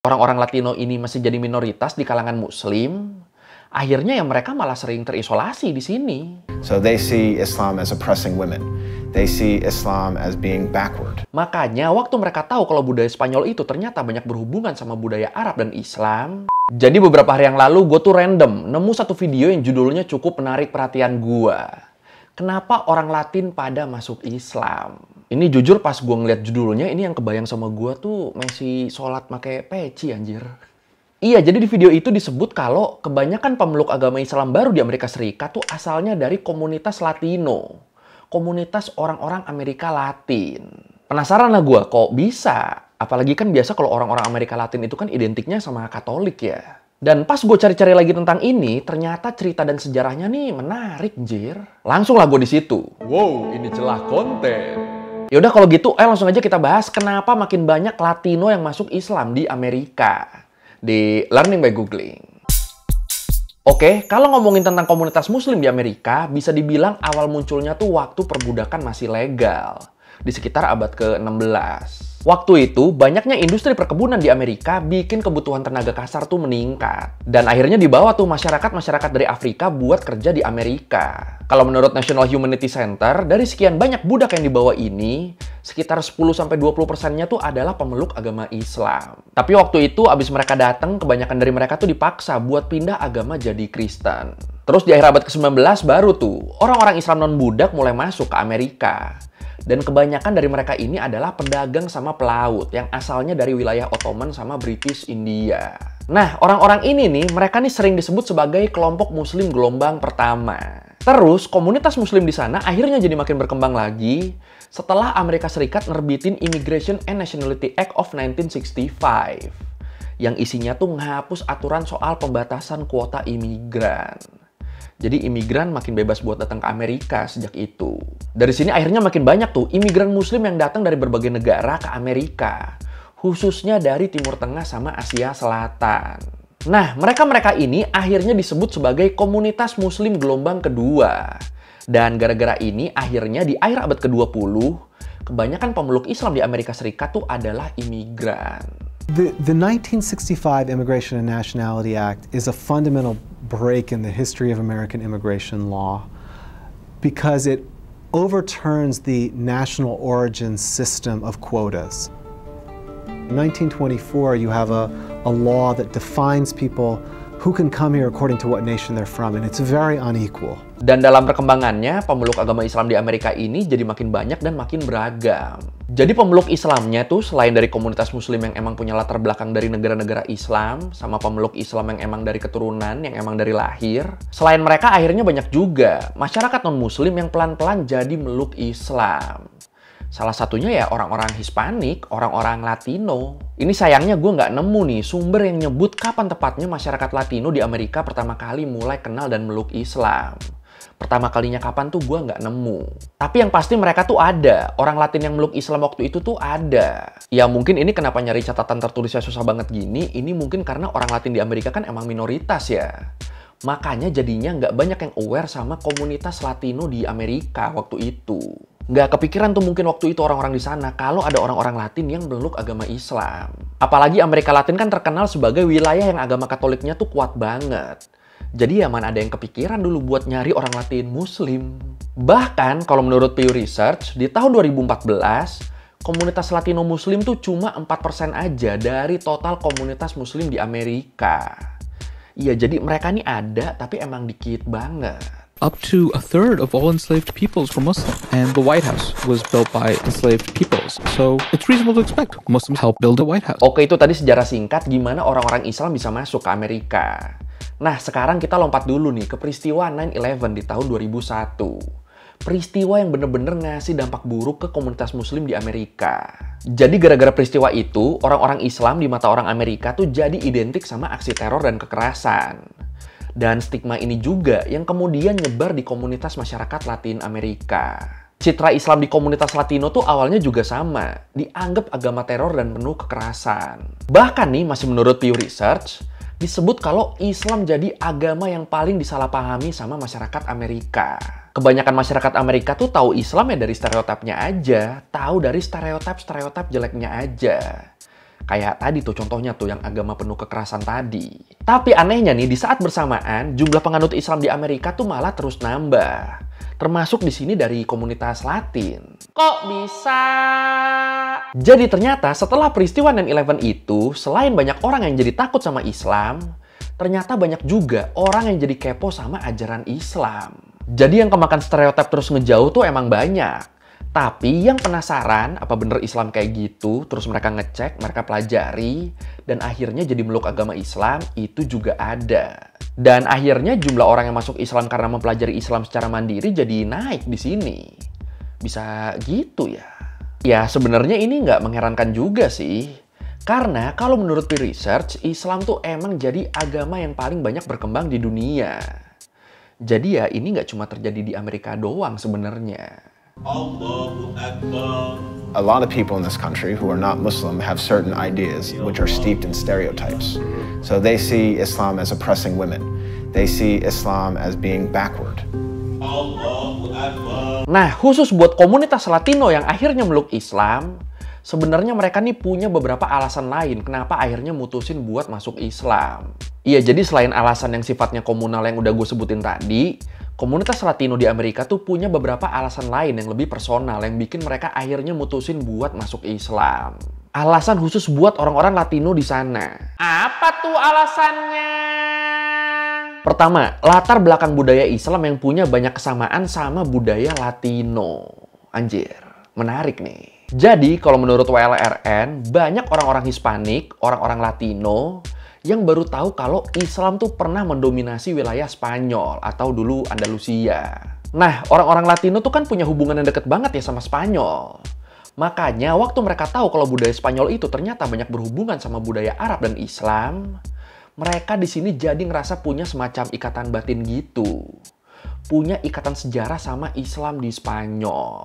orang-orang Latino ini masih jadi minoritas di kalangan Muslim, akhirnya ya mereka malah sering terisolasi di sini. So they see Islam as oppressing women. They see Islam as being backward. Makanya waktu mereka tahu kalau budaya Spanyol itu ternyata banyak berhubungan sama budaya Arab dan Islam. Jadi beberapa hari yang lalu gue tuh random nemu satu video yang judulnya cukup menarik perhatian gue. Kenapa orang Latin pada masuk Islam? Ini jujur pas gue ngeliat judulnya, ini yang kebayang sama gue tuh masih sholat pakai peci anjir. Iya, jadi di video itu disebut kalau kebanyakan pemeluk agama Islam baru di Amerika Serikat tuh asalnya dari komunitas Latino. Komunitas orang-orang Amerika Latin. Penasaran lah gue, kok bisa? Apalagi kan biasa kalau orang-orang Amerika Latin itu kan identiknya sama Katolik ya. Dan pas gue cari-cari lagi tentang ini, ternyata cerita dan sejarahnya nih menarik, anjir. Langsung lah gue di situ. Wow, ini celah konten. Yaudah kalau gitu, langsung aja kita bahas kenapa makin banyak Latino yang masuk Islam di Amerika. Di Learning by Googling. Oke, kalau ngomongin tentang komunitas Muslim di Amerika, bisa dibilang awal munculnya tuh waktu perbudakan masih legal. Di sekitar abad ke-16. Waktu itu, banyaknya industri perkebunan di Amerika bikin kebutuhan tenaga kasar tuh meningkat. Dan akhirnya dibawa tuh masyarakat-masyarakat dari Afrika buat kerja di Amerika. Kalau menurut National Humanity Center, dari sekian banyak budak yang dibawa ini, sekitar 10-20%-nya tuh adalah pemeluk agama Islam. Tapi waktu itu, abis mereka datang, kebanyakan dari mereka tuh dipaksa buat pindah agama jadi Kristen. Terus di akhir abad ke-19 baru tuh, orang-orang Islam non-budak mulai masuk ke Amerika. Dan kebanyakan dari mereka ini adalah pedagang sama pelaut yang asalnya dari wilayah Ottoman sama British India. Nah, orang-orang ini nih, mereka nih sering disebut sebagai kelompok Muslim gelombang pertama. Terus, komunitas Muslim di sana akhirnya jadi makin berkembang lagi setelah Amerika Serikat nerbitin Immigration and Nationality Act of 1965. Yang isinya tuh ngehapus aturan soal pembatasan kuota imigran. Jadi imigran makin bebas buat datang ke Amerika sejak itu. Dari sini akhirnya makin banyak tuh imigran Muslim yang datang dari berbagai negara ke Amerika. Khususnya dari Timur Tengah sama Asia Selatan. Nah, mereka-mereka ini akhirnya disebut sebagai komunitas Muslim gelombang kedua. Dan gara-gara ini akhirnya di akhir abad ke-20, kebanyakan pemeluk Islam di Amerika Serikat tuh adalah imigran. The 1965 Immigration and Nationality Act is a fundamental break in the history of American immigration law because it overturns the national origin system of quotas. In 1924, you have a law that defines people who can come here according to what nation they're from, and it's very unequal. Dan dalam perkembangannya, pemeluk agama Islam di Amerika ini jadi makin banyak dan makin beragam. Jadi pemeluk Islamnya tuh selain dari komunitas Muslim yang emang punya latar belakang dari negara-negara Islam, sama pemeluk Islam yang emang dari keturunan, yang emang dari lahir, selain mereka akhirnya banyak juga masyarakat non-Muslim yang pelan-pelan jadi meluk Islam. Salah satunya ya orang-orang Hispanik, orang-orang Latino. Ini sayangnya gue nggak nemu nih sumber yang nyebut kapan tepatnya masyarakat Latino di Amerika pertama kali mulai kenal dan meluk Islam. Pertama kalinya kapan tuh gue nggak nemu. Tapi yang pasti mereka tuh ada. Orang Latin yang meluk Islam waktu itu tuh ada. Ya mungkin ini kenapa nyari catatan tertulisnya susah banget gini. Ini mungkin karena orang Latin di Amerika kan emang minoritas ya. Makanya jadinya nggak banyak yang aware sama komunitas Latino di Amerika waktu itu. Nggak kepikiran tuh mungkin waktu itu orang-orang di sana kalau ada orang-orang Latin yang meluk agama Islam. Apalagi Amerika Latin kan terkenal sebagai wilayah yang agama Katoliknya tuh kuat banget. Jadi ya mana ada yang kepikiran dulu buat nyari orang Latin Muslim. Bahkan kalau menurut Pew Research, di tahun 2014, komunitas Latino Muslim tuh cuma 4% aja dari total komunitas Muslim di Amerika. Iya, jadi mereka nih ada, tapi emang dikit banget. Up to a third of all enslaved peoples were Muslim, and the White House was built by enslaved peoples. So it's reasonable to expect Muslims helped build the White House. Oke, itu tadi sejarah singkat gimana orang-orang Islam bisa masuk ke Amerika. Nah, sekarang kita lompat dulu nih ke peristiwa 9/11 di tahun 2001. Peristiwa yang bener-bener ngasih dampak buruk ke komunitas Muslim di Amerika. Jadi gara-gara peristiwa itu, orang-orang Islam di mata orang Amerika tuh jadi identik sama aksi teror dan kekerasan. Dan stigma ini juga yang kemudian nyebar di komunitas masyarakat Latin Amerika. Citra Islam di komunitas Latino tuh awalnya juga sama, dianggap agama teror dan penuh kekerasan. Bahkan nih, masih menurut Pew Research, disebut kalau Islam jadi agama yang paling disalahpahami sama masyarakat Amerika. Kebanyakan masyarakat Amerika tuh tahu Islam ya dari stereotipnya aja, tahu dari stereotip jeleknya aja. Kayak tadi tuh contohnya tuh yang agama penuh kekerasan tadi. Tapi anehnya nih, di saat bersamaan jumlah penganut Islam di Amerika tuh malah terus nambah. Termasuk di sini dari komunitas Latin. Kok bisa? Jadi ternyata setelah peristiwa 9/11 itu, selain banyak orang yang jadi takut sama Islam, ternyata banyak juga orang yang jadi kepo sama ajaran Islam. Jadi yang kemakan stereotip terus ngejauh tuh emang banyak. Tapi yang penasaran apa bener Islam kayak gitu, terus mereka ngecek, mereka pelajari, dan akhirnya jadi meluk agama Islam, itu juga ada. Dan akhirnya jumlah orang yang masuk Islam karena mempelajari Islam secara mandiri jadi naik di sini. Bisa gitu ya? Ya sebenarnya ini nggak mengherankan juga sih. Karena kalau menurut Pew Research, Islam tuh emang jadi agama yang paling banyak berkembang di dunia. Jadi ya ini nggak cuma terjadi di Amerika doang sebenarnya. Allahu Akbar. A lot of people in this country who are not Muslim have certain ideas which are steeped in stereotypes. So they see Islam as oppressing women. They see Islam as being backward. Allahu Akbar. Nah, khusus buat komunitas Latino yang akhirnya meluk Islam, sebenarnya mereka nih punya beberapa alasan lain kenapa akhirnya mutusin buat masuk Islam. Iya, jadi selain alasan yang sifatnya komunal yang udah gue sebutin tadi, komunitas Latino di Amerika tuh punya beberapa alasan lain yang lebih personal yang bikin mereka akhirnya mutusin buat masuk Islam. Alasan khusus buat orang-orang Latino di sana. Apa tuh alasannya? Pertama, latar belakang budaya Islam yang punya banyak kesamaan sama budaya Latino. Anjir, menarik nih. Jadi, kalau menurut WLRN, banyak orang-orang Hispanik, orang-orang Latino, yang baru tahu kalau Islam tuh pernah mendominasi wilayah Spanyol atau dulu Andalusia. Nah, orang-orang Latino tuh kan punya hubungan yang deket banget ya sama Spanyol. Makanya waktu mereka tahu kalau budaya Spanyol itu ternyata banyak berhubungan sama budaya Arab dan Islam, mereka di sini jadi ngerasa punya semacam ikatan batin gitu. Punya ikatan sejarah sama Islam di Spanyol.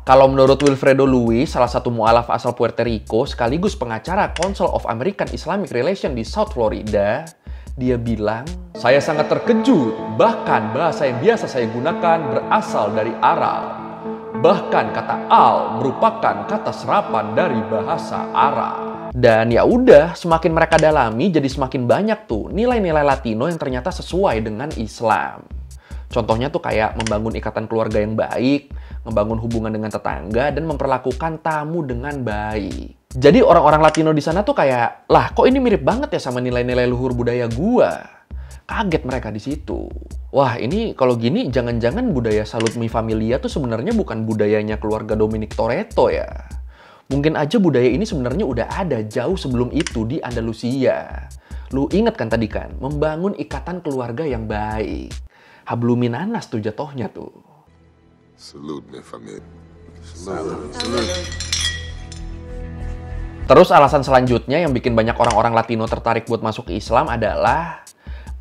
Kalau menurut Wilfredo Luis, salah satu mualaf asal Puerto Rico sekaligus pengacara Council of American Islamic Relations di South Florida, dia bilang, "Saya sangat terkejut, bahkan bahasa yang biasa saya gunakan berasal dari Arab. Bahkan kata al merupakan kata serapan dari bahasa Arab." Dan ya udah, semakin mereka dalami jadi semakin banyak tuh nilai-nilai Latino yang ternyata sesuai dengan Islam. Contohnya tuh kayak membangun ikatan keluarga yang baik, membangun hubungan dengan tetangga, dan memperlakukan tamu dengan baik. Jadi orang-orang Latino di sana tuh kayak, lah kok ini mirip banget ya sama nilai-nilai luhur budaya gua. Kaget mereka di situ. Wah ini kalau gini jangan-jangan budaya Salute Mi Familia tuh sebenarnya bukan budayanya keluarga Dominic Toretto ya. Mungkin aja budaya ini sebenarnya udah ada jauh sebelum itu di Andalusia. Lu inget kan tadi kan, membangun ikatan keluarga yang baik. Habluminanas tuh jatohnya tuh. Salute mi familia. Terus alasan selanjutnya yang bikin banyak orang-orang Latino tertarik buat masuk ke Islam adalah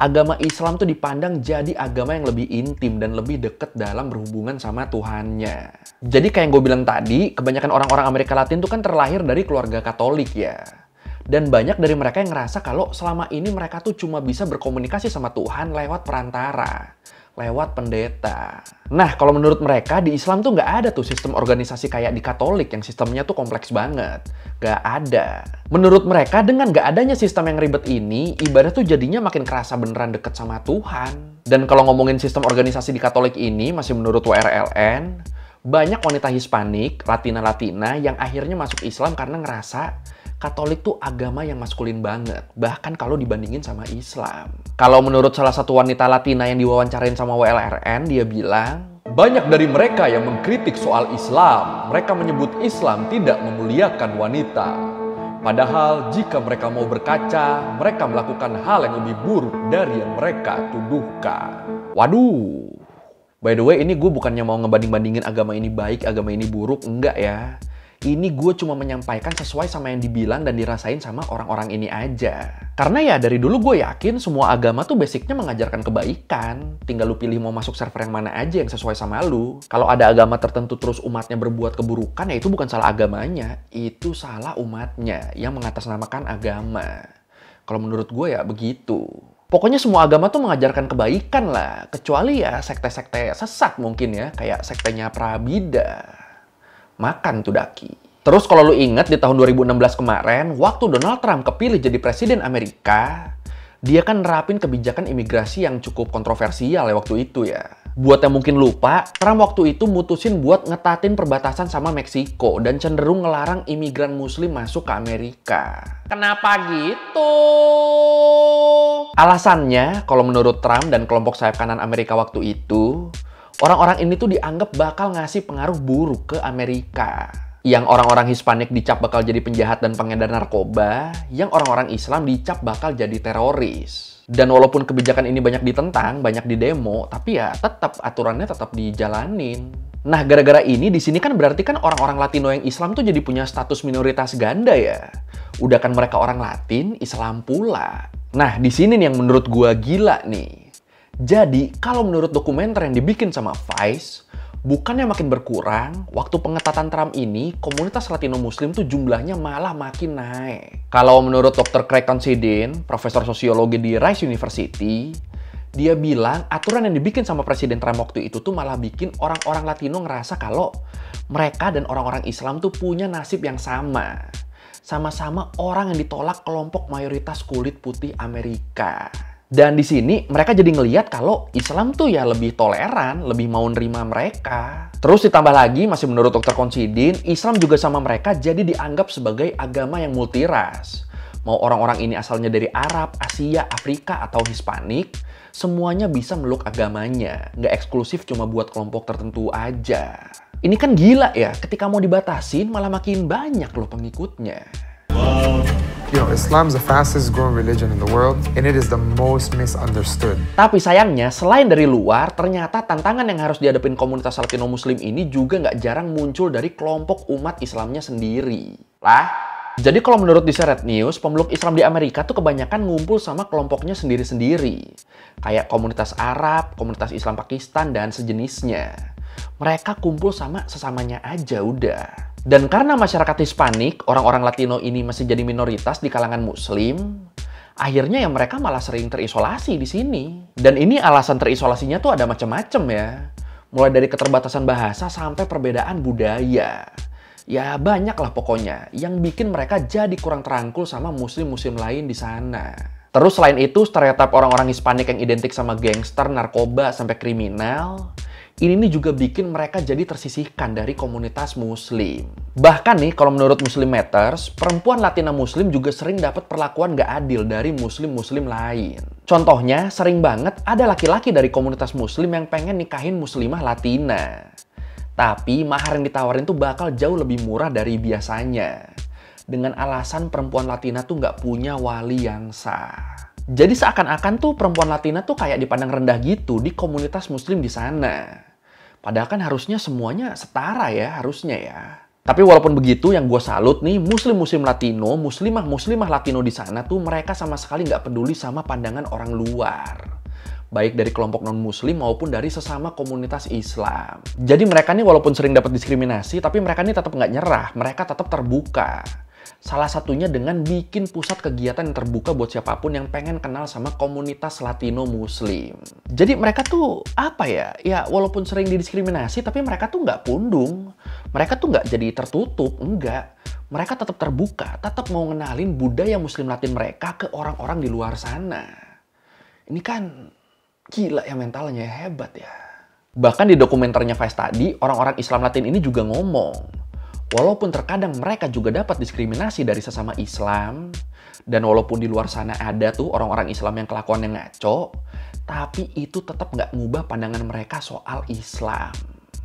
agama Islam tuh dipandang jadi agama yang lebih intim dan lebih deket dalam berhubungan sama Tuhannya. Jadi kayak yang gue bilang tadi, kebanyakan orang-orang Amerika Latin tuh kan terlahir dari keluarga Katolik ya. Dan banyak dari mereka yang ngerasa kalau selama ini mereka tuh cuma bisa berkomunikasi sama Tuhan lewat perantara, lewat pendeta. Nah, kalau menurut mereka di Islam tuh nggak ada tuh sistem organisasi kayak di Katolik yang sistemnya tuh kompleks banget. Nggak ada. Menurut mereka dengan nggak adanya sistem yang ribet ini, ibadah tuh jadinya makin kerasa beneran deket sama Tuhan. Dan kalau ngomongin sistem organisasi di Katolik ini, masih menurut WRLN, banyak wanita Hispanik, Latina-Latina yang akhirnya masuk Islam karena ngerasa Katolik tuh agama yang maskulin banget, bahkan kalau dibandingin sama Islam. Kalau menurut salah satu wanita Latina yang diwawancarain sama WLRN, dia bilang, banyak dari mereka yang mengkritik soal Islam. Mereka menyebut Islam tidak memuliakan wanita. Padahal jika mereka mau berkaca, mereka melakukan hal yang lebih buruk dari yang mereka tuduhkan. Waduh. By the way, ini gue bukannya mau ngebanding-bandingin agama ini baik, agama ini buruk, enggak ya. Ini gue cuma menyampaikan sesuai sama yang dibilang dan dirasain sama orang-orang ini aja. Karena ya dari dulu gue yakin semua agama tuh basicnya mengajarkan kebaikan. Tinggal lu pilih mau masuk server yang mana aja yang sesuai sama lu. Kalau ada agama tertentu terus umatnya berbuat keburukan, ya itu bukan salah agamanya. Itu salah umatnya yang mengatasnamakan agama. Kalau menurut gue ya begitu. Pokoknya semua agama tuh mengajarkan kebaikan lah. Kecuali ya sekte-sekte sesat mungkin ya. Kayak sektenya Prabida. Makan tuh daki. Terus kalau lu inget di tahun 2016 kemarin, waktu Donald Trump kepilih jadi presiden Amerika, dia kan nerapin kebijakan imigrasi yang cukup kontroversial ya waktu itu ya. Buat yang mungkin lupa, Trump waktu itu mutusin buat ngetatin perbatasan sama Meksiko dan cenderung ngelarang imigran muslim masuk ke Amerika. Kenapa gitu? Alasannya, kalau menurut Trump dan kelompok sayap kanan Amerika waktu itu, orang-orang ini tuh dianggap bakal ngasih pengaruh buruk ke Amerika. Yang orang-orang Hispanik dicap bakal jadi penjahat dan pengedar narkoba, yang orang-orang Islam dicap bakal jadi teroris. Dan walaupun kebijakan ini banyak ditentang, banyak didemo, tapi ya tetap aturannya tetap dijalanin. Nah, gara-gara ini di sini kan berarti kan orang-orang Latino yang Islam tuh jadi punya status minoritas ganda ya. Udah kan mereka orang Latin, Islam pula. Nah, di sini nih yang menurut gua gila nih. Jadi, kalau menurut dokumenter yang dibikin sama Vice, bukannya makin berkurang, waktu pengetatan Trump ini, komunitas Latino Muslim tuh jumlahnya malah makin naik. Kalau menurut Dr. Craig Considine, profesor sosiologi di Rice University, dia bilang aturan yang dibikin sama Presiden Trump waktu itu tuh malah bikin orang-orang Latino ngerasa kalau mereka dan orang-orang Islam tuh punya nasib yang sama. Sama-sama orang yang ditolak kelompok mayoritas kulit putih Amerika. Dan di sini mereka jadi ngelihat kalau Islam tuh ya lebih toleran, lebih mau nerima mereka. Terus ditambah lagi, masih menurut Dr. Considine, Islam juga sama mereka jadi dianggap sebagai agama yang multiras. Mau orang-orang ini asalnya dari Arab, Asia, Afrika, atau Hispanik, semuanya bisa meluk agamanya. Nggak eksklusif cuma buat kelompok tertentu aja. Ini kan gila ya, ketika mau dibatasin malah makin banyak loh pengikutnya. You know, Islam is the fastest growing religion in the world, and it is the most misunderstood. Tapi sayangnya, selain dari luar, ternyata tantangan yang harus dihadapin komunitas Latino Muslim ini juga nggak jarang muncul dari kelompok umat Islamnya sendiri. Jadi kalau menurut Deseret News, pemeluk Islam di Amerika tuh kebanyakan ngumpul sama kelompoknya sendiri-sendiri. Kayak komunitas Arab, komunitas Islam Pakistan, dan sejenisnya. Mereka kumpul sama sesamanya aja udah. Dan karena masyarakat Hispanik, orang-orang Latino ini masih jadi minoritas di kalangan Muslim, akhirnya ya mereka malah sering terisolasi di sini. Dan ini alasan terisolasinya tuh ada macam-macam ya. Mulai dari keterbatasan bahasa sampai perbedaan budaya. Ya banyak lah pokoknya yang bikin mereka jadi kurang terangkul sama muslim-muslim lain di sana. Terus selain itu, stereotip orang-orang Hispanik yang identik sama gangster, narkoba, sampai kriminal, ini nih juga bikin mereka jadi tersisihkan dari komunitas Muslim. Bahkan nih, kalau menurut Muslim Matters, perempuan Latina Muslim juga sering dapat perlakuan gak adil dari Muslim-Muslim lain. Contohnya, sering banget ada laki-laki dari komunitas Muslim yang pengen nikahin Muslimah Latina. Tapi mahar yang ditawarin tuh bakal jauh lebih murah dari biasanya. Dengan alasan perempuan Latina tuh gak punya wali yang sah. Jadi seakan-akan tuh perempuan Latina tuh kayak dipandang rendah gitu di komunitas Muslim di sana. Padahal kan harusnya semuanya setara ya, harusnya ya. Tapi walaupun begitu, yang gue salut nih, Muslim-Muslim Latino, Muslimah-Muslimah Latino di sana tuh mereka sama sekali nggak peduli sama pandangan orang luar. Baik dari kelompok non-Muslim maupun dari sesama komunitas Islam. Jadi mereka nih walaupun sering dapat diskriminasi, tapi mereka nih tetap nggak nyerah, mereka tetap terbuka. Salah satunya dengan bikin pusat kegiatan yang terbuka buat siapapun yang pengen kenal sama komunitas Latino Muslim. Jadi mereka tuh, apa ya? Ya walaupun sering didiskriminasi, tapi mereka tuh nggak pundung. Mereka tuh nggak jadi tertutup, enggak. Mereka tetap terbuka, tetap mau ngenalin budaya Muslim Latin mereka ke orang-orang di luar sana. Ini kan gila ya mentalnya, hebat ya. Bahkan di dokumenternya Vice tadi, orang-orang Islam Latin ini juga ngomong, walaupun terkadang mereka juga dapat diskriminasi dari sesama Islam, dan walaupun di luar sana ada tuh orang-orang Islam yang kelakuannya ngaco, tapi itu tetap nggak ngubah pandangan mereka soal Islam.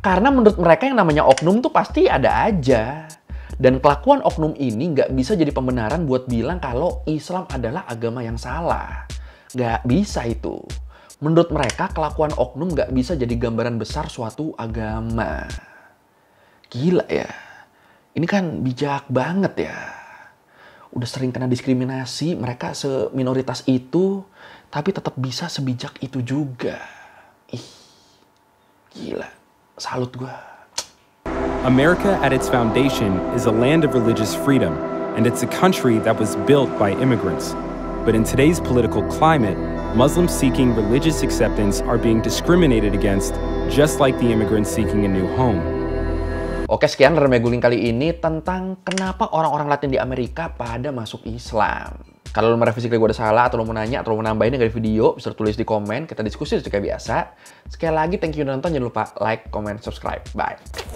Karena menurut mereka yang namanya oknum tuh pasti ada aja. Dan kelakuan oknum ini nggak bisa jadi pembenaran buat bilang kalau Islam adalah agama yang salah. Nggak bisa itu. Menurut mereka, kelakuan oknum nggak bisa jadi gambaran besar suatu agama. Gila ya. Ini kan bijak banget ya. Udah sering kena diskriminasi, mereka seminoritas itu, tapi tetap bisa sebijak itu juga. Ih, gila. Salut gua. America at its foundation is a land of religious freedom, and it's a country that was built by immigrants. But in today's political climate, Muslims seeking religious acceptance are being discriminated against, just like the immigrants seeking a new home. Oke, sekian Remeh Guling kali ini tentang kenapa orang-orang Latin di Amerika pada masuk Islam. Kalau lo merevisi gue ada salah, atau lo mau nanya, atau lo mau nambahin dari video, bisa tulis di komen, kita diskusi seperti kayak biasa. Sekali lagi, thank you udah nonton, jangan lupa like, comment, subscribe. Bye!